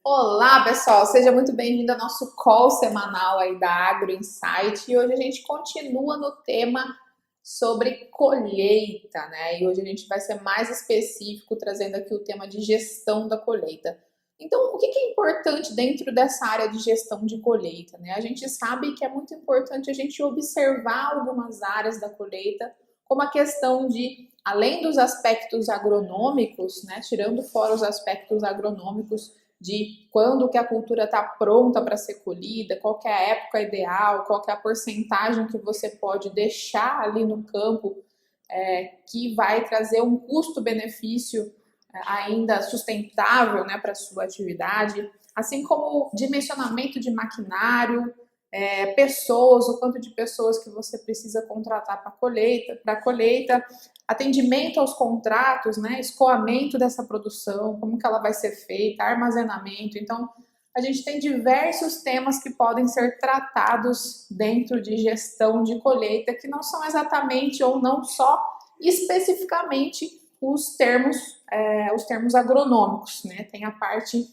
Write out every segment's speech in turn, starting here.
Olá, pessoal! Seja muito bem-vindo ao nosso call semanal aí da Agro Insight. E hoje a gente continua no tema sobre colheita, né? E hoje a gente vai ser mais específico, trazendo aqui o tema de gestão da colheita. Então, o que é importante dentro dessa área de gestão de colheita, né? A gente sabe que é muito importante a gente observar algumas áreas da colheita, como a questão de, além dos aspectos agronômicos, né? Tirando fora os aspectos agronômicos, de quando que a cultura está pronta para ser colhida, qual que é a época ideal, qual que é a porcentagem que você pode deixar ali no campo que vai trazer um custo-benefício ainda sustentável, né, para a sua atividade, assim como dimensionamento de maquinário, pessoas, o quanto de pessoas que você precisa contratar para colheita, atendimento aos contratos, né, escoamento dessa produção, como que ela vai ser feita, armazenamento. Então, a gente tem diversos temas que podem ser tratados dentro de gestão de colheita, que não são exatamente ou não só especificamente os termos agronômicos, né? Tem a parte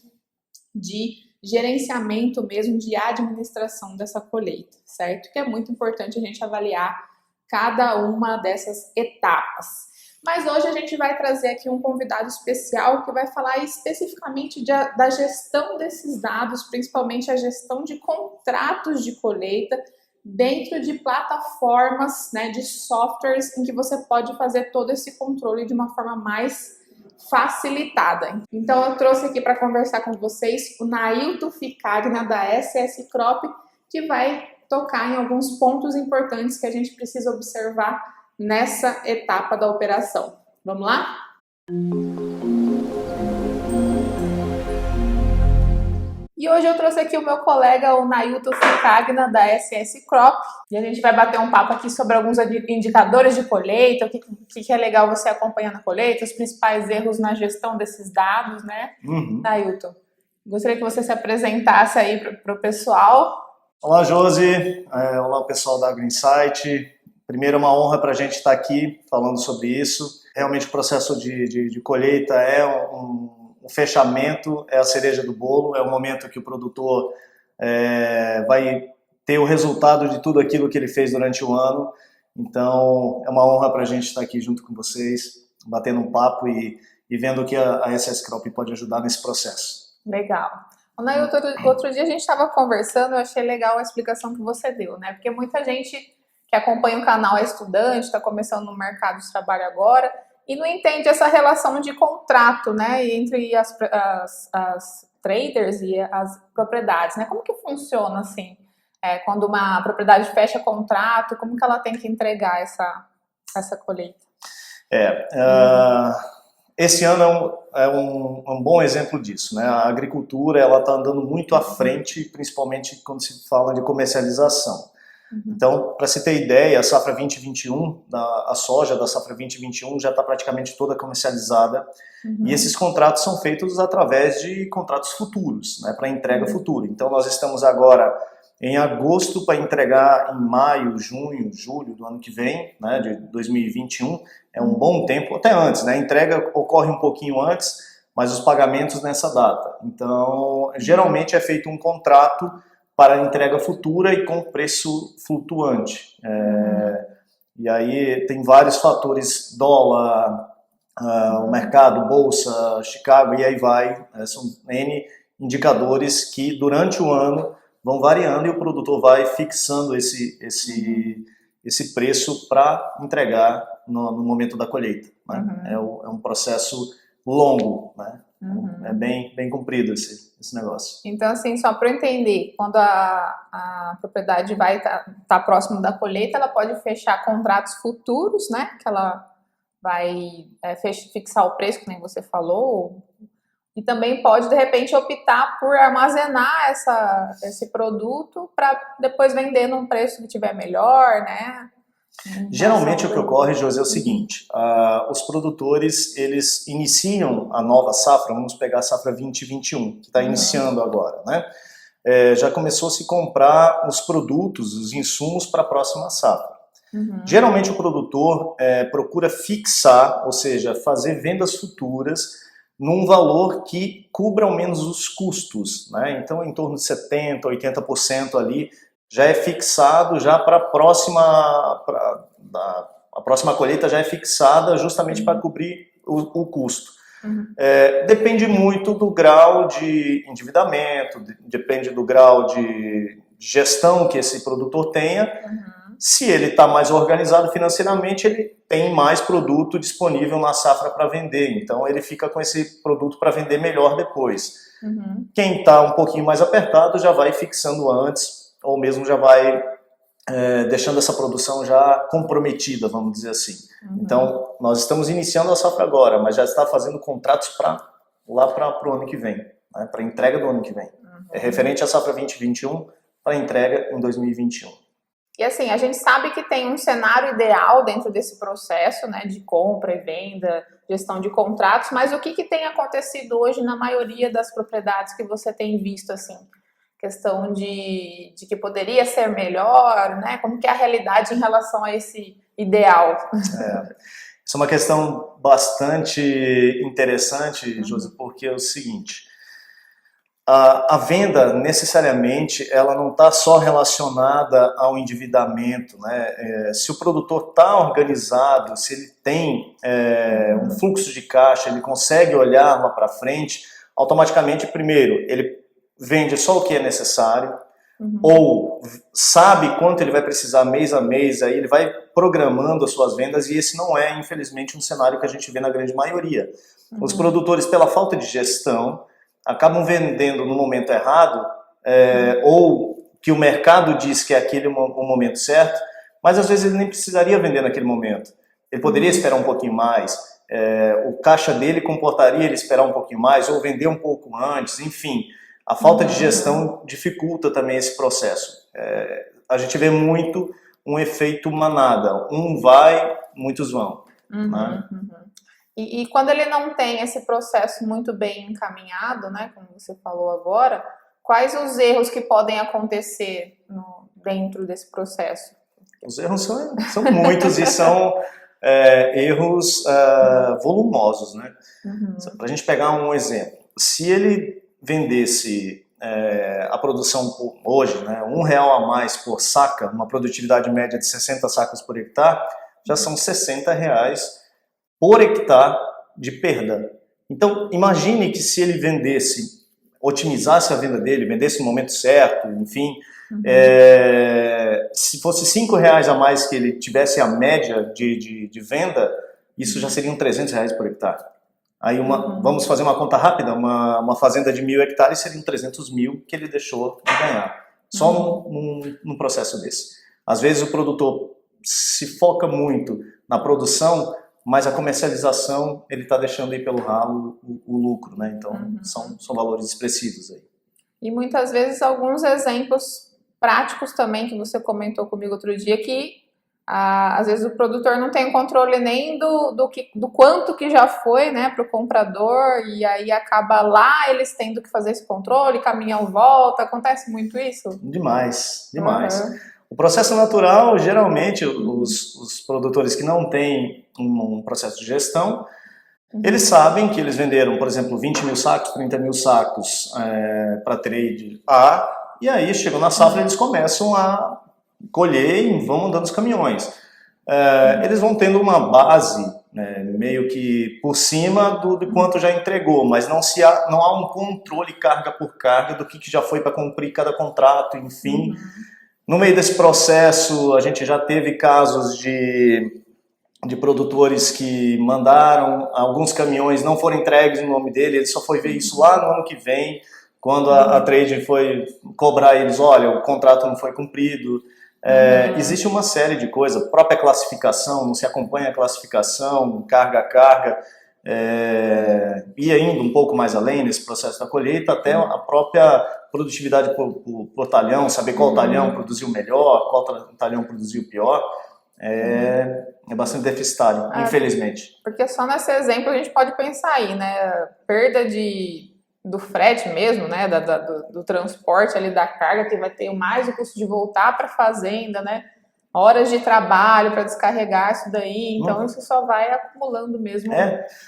de gerenciamento mesmo, de administração dessa colheita, certo? Que é muito importante a gente avaliar cada uma dessas etapas. Mas hoje a gente vai trazer aqui um convidado especial que vai falar especificamente da gestão desses dados, principalmente a gestão de contratos de colheita dentro de plataformas, né, de softwares em que você pode fazer todo esse controle de uma forma mais facilitada. Então eu trouxe aqui para conversar com vocês o Nailton Ficagna da SS Crop, que vai tocar em alguns pontos importantes que a gente precisa observar nessa etapa da operação. Vamos lá? E hoje eu trouxe aqui o meu colega, o Nailton Ficagna, da SS Crop, e a gente vai bater um papo aqui sobre alguns indicadores de colheita, o que é legal você acompanhar na colheita, os principais erros na gestão desses dados, né, Nailton? Gostaria que você se apresentasse aí para o pessoal. Olá, Josi. Olá, pessoal da Agro Insight. Primeiro, uma honra para a gente estar aqui falando sobre isso. Realmente, o processo de colheita é um fechamento, é a cereja do bolo, é o momento que o produtor vai ter o resultado de tudo aquilo que ele fez durante o ano. Então, é uma honra para a gente estar aqui junto com vocês, batendo um papo e vendo o que a SS Crop pode ajudar nesse processo. Legal. Outro dia a gente estava conversando, eu achei legal a explicação que você deu, né? Porque muita gente que acompanha o canal é estudante, está começando no mercado de trabalho agora e não entende essa relação de contrato, né? Entre as traders e as propriedades, né? Como que funciona assim? Quando uma propriedade fecha contrato, como que ela tem que entregar essa colheita? Esse ano é um bom exemplo disso, né? A agricultura ela está andando muito à frente, principalmente quando se fala de comercialização. Então, para você ter ideia, a safra 2021, a soja da safra 2021 já está praticamente toda comercializada. E esses contratos são feitos através de contratos futuros, né? Para entrega futura. Então, nós estamos agora em agosto para entregar em maio, junho, julho do ano que vem, né, de 2021, é um bom tempo, até antes, né, a entrega ocorre um pouquinho antes, mas os pagamentos nessa data. Então, geralmente é feito um contrato para entrega futura e com preço flutuante. E aí tem vários fatores, dólar, o mercado, bolsa, Chicago, e aí vai, são N indicadores que durante o ano vão variando e o produtor vai fixando esse preço para entregar no momento da colheita. Né? É um processo longo, né? É bem comprido esse negócio. Então, assim, só para eu entender, quando a propriedade vai tá próximo da colheita, ela pode fechar contratos futuros, né? Que ela vai fixar o preço, como você falou. E também pode, de repente, optar por armazenar esse produto para depois vender num preço que tiver melhor, né? Geralmente o que ocorre, José, é o seguinte, os produtores, eles iniciam a nova safra, vamos pegar a safra 2021, que está iniciando agora, né? Já começou a se comprar os produtos, os insumos para a próxima safra. Geralmente o produtor procura fixar, ou seja, fazer vendas futuras num valor que cubra ao menos os custos, né? Então, em torno de 70%, 80% ali já é fixado já para a próxima colheita já é fixada justamente para cobrir o custo. Depende muito do grau de endividamento, depende do grau de gestão que esse produtor tenha. Se ele está mais organizado financeiramente, ele tem mais produto disponível na safra para vender, então ele fica com esse produto para vender melhor depois. Quem está um pouquinho mais apertado já vai fixando antes, ou mesmo já vai deixando essa produção já comprometida, vamos dizer assim. Então, nós estamos iniciando a safra agora, mas já está fazendo contratos para o ano que vem, né, para a entrega do ano que vem. É referente à safra 2021 para entrega em 2021. E assim, a gente sabe que tem um cenário ideal dentro desse processo, né, de compra e venda, gestão de contratos, mas o que tem acontecido hoje na maioria das propriedades que você tem visto, assim? Questão de que poderia ser melhor, né? Como que é a realidade em relação a esse ideal? Isso é uma questão bastante interessante, Josi, porque é o seguinte, a venda necessariamente ela não está só relacionada ao endividamento, né? Se o produtor está organizado, se ele tem um fluxo de caixa, ele consegue olhar lá para frente, automaticamente, primeiro, ele vende só o que é necessário, ou sabe quanto ele vai precisar mês a mês, aí ele vai programando as suas vendas, e esse não é, infelizmente, um cenário que a gente vê na grande maioria. Os produtores, pela falta de gestão, acabam vendendo no momento errado, ou que o mercado diz que é aquele o momento certo, mas às vezes ele nem precisaria vender naquele momento. Ele poderia esperar um pouquinho mais, o caixa dele comportaria ele esperar um pouquinho mais, ou vender um pouco antes, enfim. A falta de gestão dificulta também esse processo. A gente vê muito um efeito manada. Um vai, muitos vão. Né? E quando ele não tem esse processo muito bem encaminhado, né, como você falou agora, quais os erros que podem acontecer dentro desse processo? Os erros são muitos e são erros volumosos. Né? Para a gente pegar um exemplo, se ele vendesse a produção hoje, né, R$1 a mais por saca, uma produtividade média de 60 sacas por hectare, já são R$60 por hectare de perda. Então, imagine que se ele vendesse, otimizasse a venda dele, vendesse no momento certo, enfim, se fosse R$5 a mais que ele tivesse a média de venda, isso já seriam R$300 por hectare. Aí vamos fazer uma conta rápida, uma fazenda de 1.000 hectares seriam 300 mil que ele deixou de ganhar, só num processo desse. Às vezes o produtor se foca muito na produção, mas a comercialização ele está deixando aí pelo ralo o lucro, né? Então são valores expressivos aí. E muitas vezes alguns exemplos práticos também que você comentou comigo outro dia que às vezes o produtor não tem controle nem do quanto que já foi, né, para o comprador, e aí acaba lá eles tendo que fazer esse controle, caminhão volta, acontece muito isso? Demais. O processo natural, geralmente, os produtores que não têm um processo de gestão, eles sabem que eles venderam, por exemplo, 20 mil sacos, 30 mil sacos para trade A, e aí chegam na safra eles começam a colher e vão mandando os caminhões. Eles vão tendo uma base, né, meio que por cima do quanto já entregou, mas não há um controle carga por carga do que já foi para cumprir cada contrato, enfim. No meio desse processo, a gente já teve casos de produtores que mandaram, alguns caminhões não foram entregues no nome dele, ele só foi ver isso lá no ano que vem, quando a trade foi cobrar eles, olha, o contrato não foi cumprido. Existe uma série de coisas, própria classificação, não se acompanha a classificação, carga a carga, e ainda um pouco mais além nesse processo da colheita, até a própria produtividade por talhão, saber qual talhão produziu melhor, qual talhão produziu pior, é bastante deficitário, infelizmente. Porque só nesse exemplo a gente pode pensar aí, né, perda do frete mesmo, né, do transporte ali da carga, que vai ter mais o custo de voltar para a fazenda, né, horas de trabalho para descarregar isso daí, então isso só vai acumulando mesmo.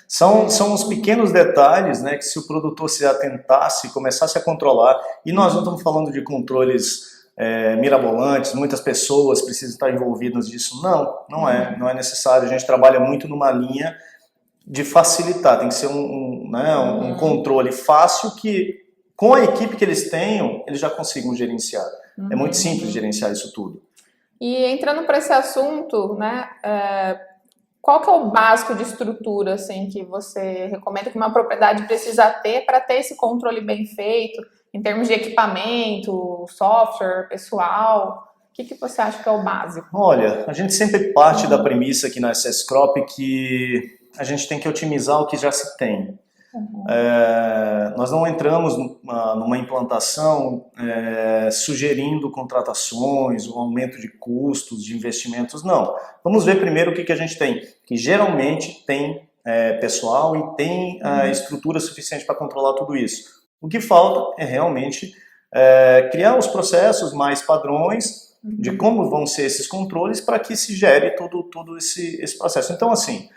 São os pequenos detalhes, né, que se o produtor se atentasse, começasse a controlar, e nós não estamos falando de controles mirabolantes, muitas pessoas precisam estar envolvidas nisso, não é necessário, a gente trabalha muito numa linha de facilitar, tem que ser um controle fácil que, com a equipe que eles tenham, eles já consigam gerenciar. É muito simples gerenciar isso tudo. E entrando para esse assunto, né, qual que é o básico de estrutura assim, que você recomenda que uma propriedade precisa ter para ter esse controle bem feito, em termos de equipamento, software, pessoal? O que você acha que é o básico? Olha, a gente sempre parte da premissa aqui na SS Crop que a gente tem que otimizar o que já se tem. Nós não entramos numa implantação sugerindo contratações, um aumento de custos, de investimentos, não. Vamos ver primeiro o que a gente tem, que geralmente tem pessoal e tem estrutura suficiente para controlar tudo isso. O que falta é realmente criar os processos mais padrões de como vão ser esses controles para que se gere todo esse processo. Então, assim,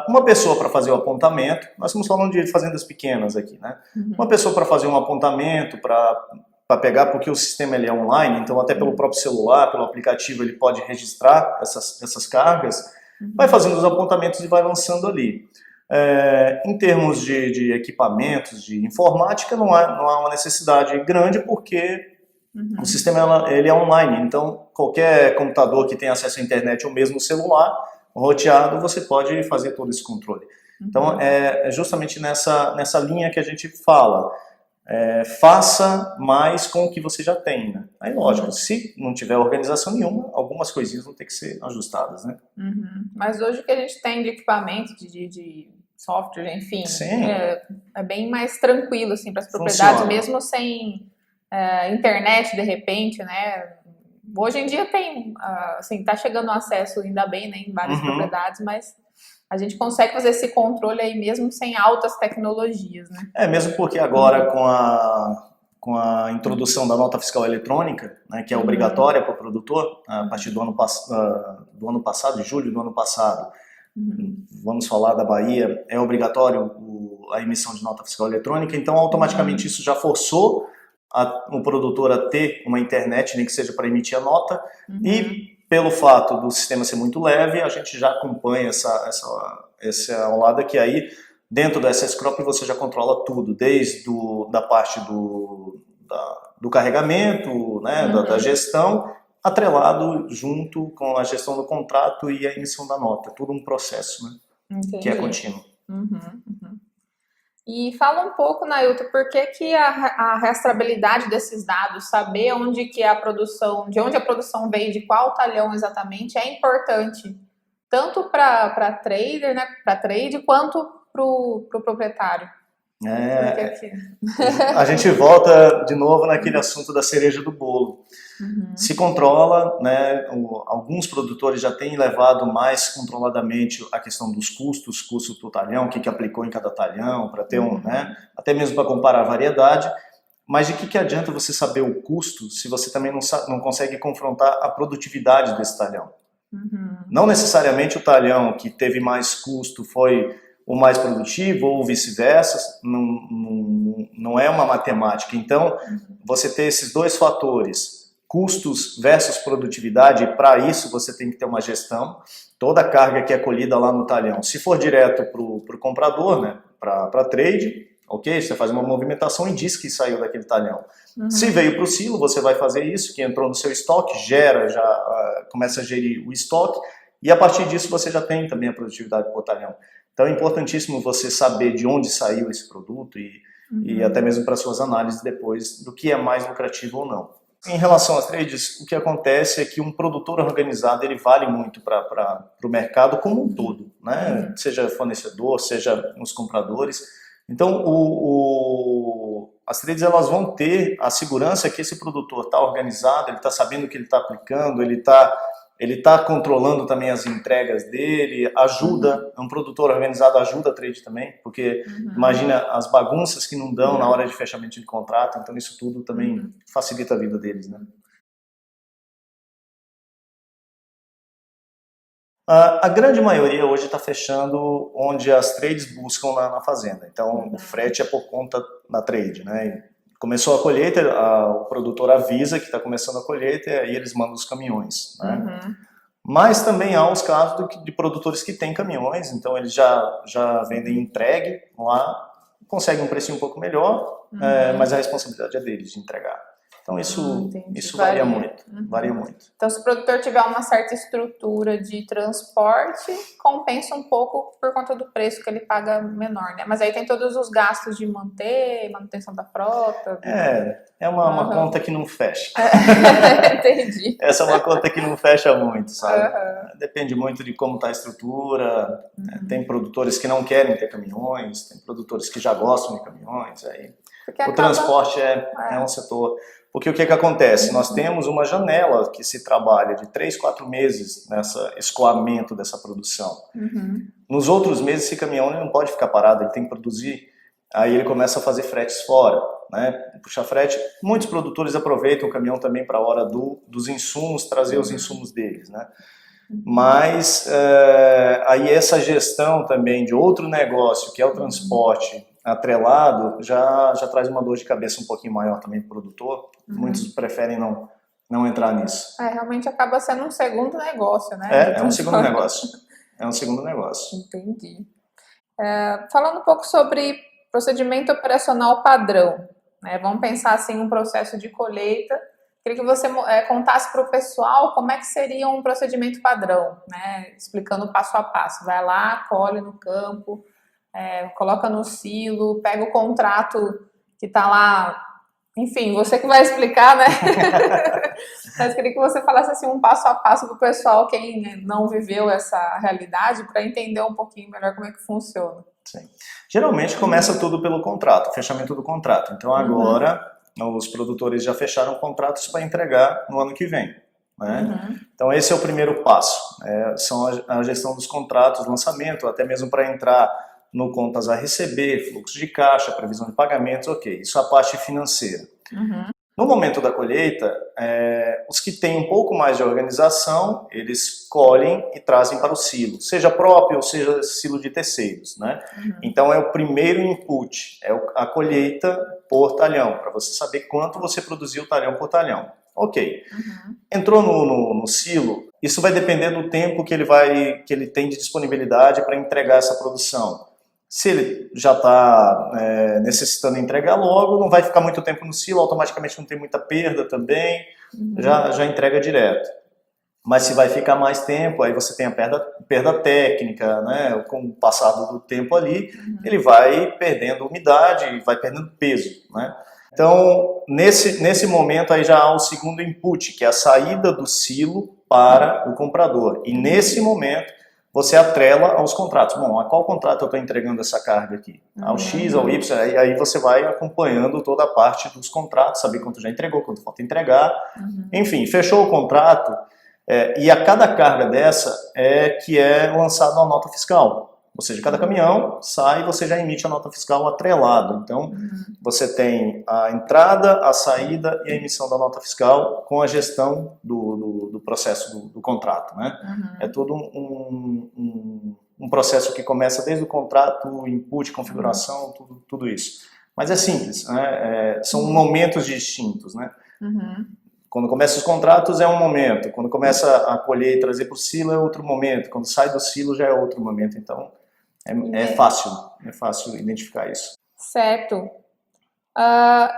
uma pessoa para fazer o apontamento, nós estamos falando de fazendas pequenas aqui, né? Uma pessoa para fazer um apontamento, para pegar, porque o sistema ele é online, então até pelo próprio celular, pelo aplicativo, ele pode registrar essas cargas, vai fazendo os apontamentos e vai lançando ali. Em termos de equipamentos, de informática, não há uma necessidade grande, porque o sistema ele é online, então qualquer computador que tenha acesso à internet ou mesmo celular, roteado, você pode fazer todo esse controle. Então, é justamente nessa linha que a gente fala. Faça mais com o que você já tem, né? Aí, lógico, se não tiver organização nenhuma, algumas coisinhas vão ter que ser ajustadas, né? Mas hoje o que a gente tem de equipamento, de software, enfim, é bem mais tranquilo, assim, para as propriedades, mesmo sem internet, de repente, né? Hoje em dia tem, assim, tá chegando acesso, ainda bem, né, em várias propriedades, mas a gente consegue fazer esse controle aí mesmo sem altas tecnologias, né? Mesmo porque agora com a introdução da nota fiscal eletrônica, né, que é obrigatória para o produtor, a partir do ano passado, de julho do ano passado, vamos falar da Bahia, é obrigatório a emissão de nota fiscal eletrônica, então automaticamente isso já forçou o produtor a ter uma internet, nem que seja para emitir a nota, e pelo fato do sistema ser muito leve, a gente já acompanha essa lado que aí, dentro do SS Crop, você já controla tudo, desde da parte do carregamento, né, da gestão, atrelado junto com a gestão do contrato e a emissão da nota, tudo um processo, né, que é contínuo. E fala um pouco, Nailton, por que a rastreabilidade desses dados, saber onde que a produção, de onde a produção veio, de qual talhão exatamente, é importante, tanto para trader, né, para trade, quanto para o proprietário. A gente volta de novo naquele assunto da cereja do bolo. Se controla, né, alguns produtores já têm levado mais controladamente a questão dos custos do talhão, o que aplicou em cada talhão, para ter né, até mesmo para comparar a variedade, mas de que adianta você saber o custo se você também não consegue confrontar a produtividade desse talhão? Não necessariamente o talhão que teve mais custo foi o mais produtivo ou vice-versa, não é uma matemática. Então, você ter esses dois fatores, custos versus produtividade, e para isso você tem que ter uma gestão, toda a carga que é colhida lá no talhão. Se for direto para o comprador, né, para trade, ok, você faz uma movimentação e diz que saiu daquele talhão. Se veio para o silo, você vai fazer isso, que entrou no seu estoque, começa a gerir o estoque, e a partir disso você já tem também a produtividade por talhão. Então é importantíssimo você saber de onde saiu esse produto e até mesmo para suas análises depois do que é mais lucrativo ou não. Em relação às trades, o que acontece é que um produtor organizado ele vale muito para o mercado como um todo, né? Seja fornecedor, seja os compradores. Então as trades elas vão ter a segurança que esse produtor está organizado, ele está sabendo o que ele está aplicando, ele está controlando também as entregas dele, ajuda, um produtor organizado ajuda a trade também, porque imagina as bagunças que não dão na hora de fechamento de contrato, então isso tudo também facilita a vida deles, né? A grande maioria hoje está fechando onde as trades buscam na fazenda. Então, o frete é por conta da trade, né? Começou a colheita, o produtor avisa que está começando a colheita e aí eles mandam os caminhões, né? Mas também há os casos de produtores que têm caminhões, então eles já vendem entregue lá, conseguem um precinho um pouco melhor, mas a responsabilidade é deles de entregar. Então isso varia muito, varia muito. Então se o produtor tiver uma certa estrutura de transporte, compensa um pouco por conta do preço que ele paga menor, né? Mas aí tem todos os gastos de manter, manutenção da frota. É uma conta que não fecha. Entendi. Essa é uma conta que não fecha muito, sabe? Depende muito de como está a estrutura. Tem produtores que não querem ter caminhões, tem produtores que já gostam de caminhões. Aí o transporte é um setor. Porque o que acontece? Nós temos uma janela que se trabalha de 3, 4 meses nesse escoamento dessa produção. Nos outros meses, esse caminhão não pode ficar parado, ele tem que produzir. Aí ele começa a fazer fretes fora, né? Puxar frete. Muitos produtores aproveitam o caminhão também para a hora dos insumos, trazer os insumos deles, né? Mas aí essa gestão também de outro negócio, que é o transporte atrelado, já traz uma dor de cabeça um pouquinho maior também para o produtor. Muitos preferem não entrar nisso. Realmente acaba sendo um segundo negócio, né? É um segundo negócio. É um segundo negócio. Entendi. Falando um pouco sobre procedimento operacional padrão, né? Vamos pensar assim um processo de colheita. Queria que você contasse para o pessoal como é que seria um procedimento padrão, né? Explicando passo a passo. Vai lá, colhe no campo, coloca no silo, pega o contrato que está lá. Enfim, você que vai explicar, né? Mas queria que você falasse assim um passo a passo para o pessoal, quem não viveu essa realidade, para entender um pouquinho melhor como é que funciona. Sim. Geralmente começa tudo pelo contrato, fechamento do contrato. Então agora os produtores já fecharam contratos para entregar no ano que vem, né? Então esse é o primeiro passo, são a gestão dos contratos, lançamento, até mesmo para entrar no contas a receber, fluxo de caixa, previsão de pagamentos, ok. Isso é a parte financeira. No momento da colheita, os que têm um pouco mais de organização, eles colhem e trazem para o silo, seja próprio ou seja silo de terceiros, né? Então é o primeiro input, é a colheita por talhão, para você saber quanto você produziu talhão por talhão. Ok. Entrou no silo, isso vai depender do tempo que ele tem de disponibilidade para entregar essa produção. Se ele já está necessitando entregar logo, não vai ficar muito tempo no silo, automaticamente não tem muita perda também, já entrega direto. Mas se vai ficar mais tempo, aí você tem a perda técnica, né? Com o passar do tempo ali, ele vai perdendo umidade, vai perdendo peso, né? Então, nesse momento aí já há o segundo input, que é a saída do silo para o comprador. E nesse momento, você atrela aos contratos. Bom, a qual contrato eu estou entregando essa carga aqui? Ao X, ao Y, aí você vai acompanhando toda a parte dos contratos, saber quanto já entregou, quanto falta entregar. Enfim, fechou o contrato, e a cada carga dessa que é lançada uma nota fiscal. Ou seja, cada caminhão sai e você já emite a nota fiscal atrelado. Então, você tem a entrada, a saída e a emissão da nota fiscal com a gestão do processo do contrato, né? É todo um processo que começa desde o contrato, input, configuração, tudo isso. Mas é simples, né? São momentos distintos, né? Quando começa os contratos é um momento, quando começa a colher e trazer para o silo é outro momento, quando sai do silo já é outro momento. Então, é fácil identificar isso. Certo.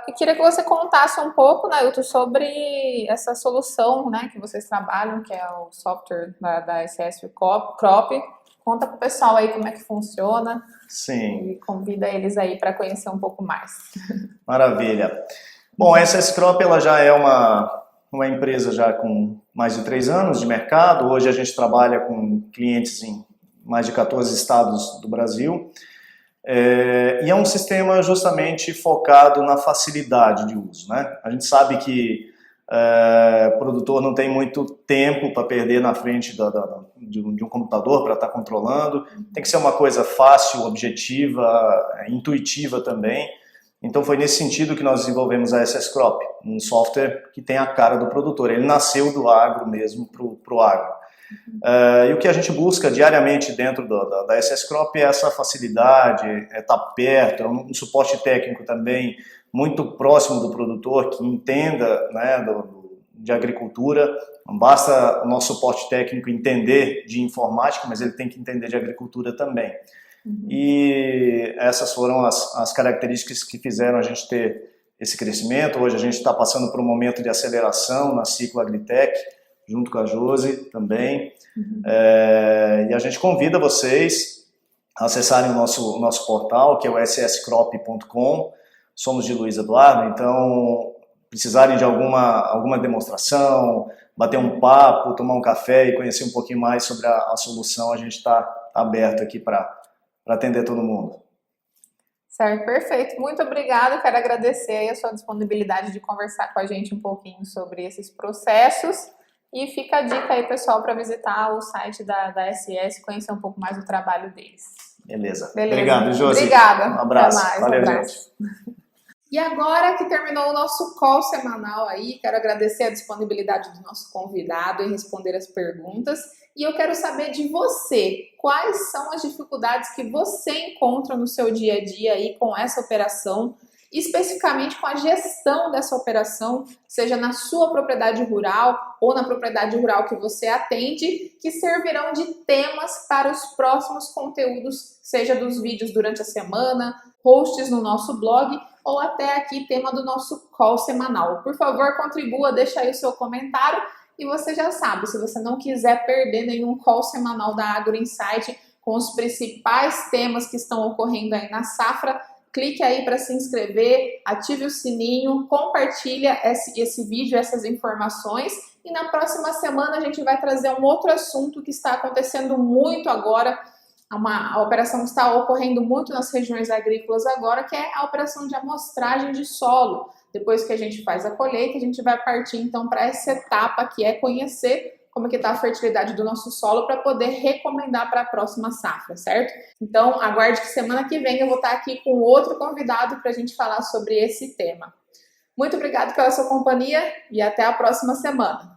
Eu queria que você contasse um pouco, Nailton, sobre essa solução, né, que vocês trabalham, que é o software da SS Crop. Conta para o pessoal aí como é que funciona. Sim. E convida eles aí para conhecer um pouco mais. Maravilha. Bom, a SS Crop ela já é uma empresa já com mais de 3 anos de mercado. Hoje a gente trabalha com clientes em mais de 14 estados do Brasil, e é um sistema justamente focado na facilidade de uso, né? A gente sabe que o produtor não tem muito tempo para perder na frente de um computador para estar controlando, tem que ser uma coisa fácil, objetiva, intuitiva também. Então foi nesse sentido que nós desenvolvemos a SS Crop, um software que tem a cara do produtor. Ele nasceu do agro mesmo para o agro. E o que a gente busca diariamente dentro da SS Crop é essa facilidade, é estar perto, é um suporte técnico também muito próximo do produtor, que entenda, né, de agricultura. Não basta o nosso suporte técnico entender de informática, mas ele tem que entender de agricultura também. E essas foram as características que fizeram a gente ter esse crescimento. Hoje a gente está passando por um momento de aceleração na Ciclo Agritech, junto com a Josi também. E a gente convida vocês a acessarem o nosso portal, que é o sscrop.com. Somos de Luiz Eduardo, então precisarem de alguma demonstração, bater um papo, tomar um café e conhecer um pouquinho mais sobre a solução, a gente está aberto aqui para atender todo mundo. Certo, perfeito. Muito obrigada. Quero agradecer aí a sua disponibilidade de conversar com a gente um pouquinho sobre esses processos. E fica a dica aí, pessoal, para visitar o site da SS, conhecer um pouco mais do trabalho deles. Beleza. Obrigado, Josi. Obrigada. Um abraço. Até mais. Valeu, um abraço. gente. E agora que terminou o nosso call semanal aí, quero agradecer a disponibilidade do nosso convidado em responder as perguntas. E eu quero saber de você, quais são as dificuldades que você encontra no seu dia a dia aí com essa operação, especificamente com a gestão dessa operação, seja na sua propriedade rural ou na propriedade rural que você atende, que servirão de temas para os próximos conteúdos, seja dos vídeos durante a semana, posts no nosso blog ou até aqui tema do nosso call semanal. Por favor, contribua, deixa aí o seu comentário e você já sabe, se você não quiser perder nenhum call semanal da Agro Insight com os principais temas que estão ocorrendo aí na safra, clique aí para se inscrever, ative o sininho, compartilha esse vídeo, essas informações e na próxima semana a gente vai trazer um outro assunto que está acontecendo muito agora, a operação que está ocorrendo muito nas regiões agrícolas agora, que é a operação de amostragem de solo. Depois que a gente faz a colheita, a gente vai partir então para essa etapa que é conhecer como que está a fertilidade do nosso solo para poder recomendar para a próxima safra, certo? Então, aguarde que semana que vem eu vou estar aqui com outro convidado para a gente falar sobre esse tema. Muito obrigado pela sua companhia e até a próxima semana.